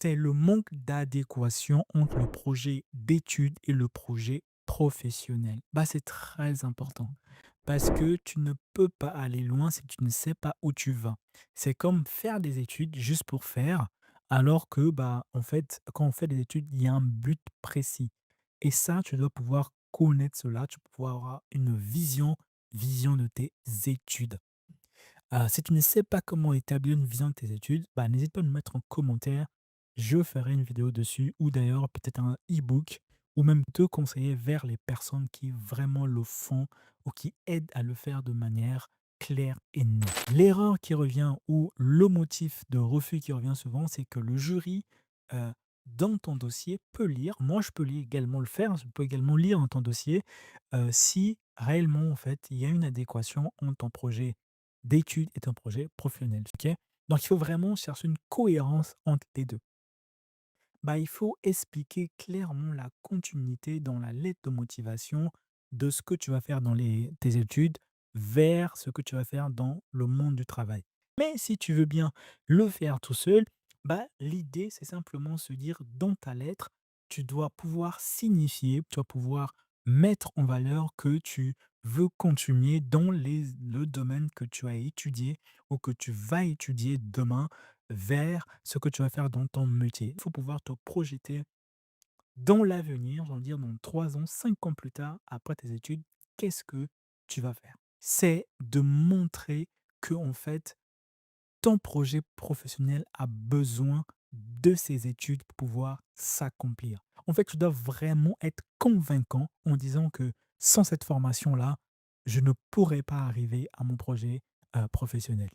C'est le manque d'adéquation entre le projet d'études et le projet professionnel. Bah, c'est très important parce que tu ne peux pas aller loin si tu ne sais pas où tu vas. C'est comme faire des études juste pour faire, alors que, bah, en fait, quand on fait des études, il y a un but précis. Et ça, tu dois pouvoir connaître cela, tu dois pouvoir avoir une vision de tes études. Si tu ne sais pas comment établir une vision de tes études, bah, n'hésite pas à me mettre en commentaire. Je ferai une vidéo dessus ou d'ailleurs peut-être un e-book ou même te conseiller vers les personnes qui vraiment le font ou qui aident à le faire de manière claire et nette. L'erreur qui revient ou le motif de refus qui revient souvent, c'est que le jury dans ton dossier peut lire, moi je peux également le faire, je peux également lire dans ton dossier si réellement en fait il y a une adéquation entre ton projet d'études et ton projet professionnel, OK? Donc il faut vraiment chercher une cohérence entre les 2. Bah, il faut expliquer clairement la continuité dans la lettre de motivation de ce que tu vas faire dans tes études vers ce que tu vas faire dans le monde du travail. Mais si tu veux bien le faire tout seul, bah, l'idée, c'est simplement se dire dans ta lettre, tu dois pouvoir signifier, tu dois pouvoir mettre en valeur que tu veux continuer dans le domaine que tu as étudié ou que tu vas étudier demain vers ce que tu vas faire dans ton métier. Il faut pouvoir te projeter dans l'avenir, j'ai envie de dire dans 3 ans, 5 ans plus tard, après tes études, qu'est-ce que tu vas faire? C'est de montrer que en fait, ton projet professionnel a besoin de ces études pour pouvoir s'accomplir. En fait, tu dois vraiment être convaincant en disant que sans cette formation-là, je ne pourrais pas arriver à mon projet, professionnel.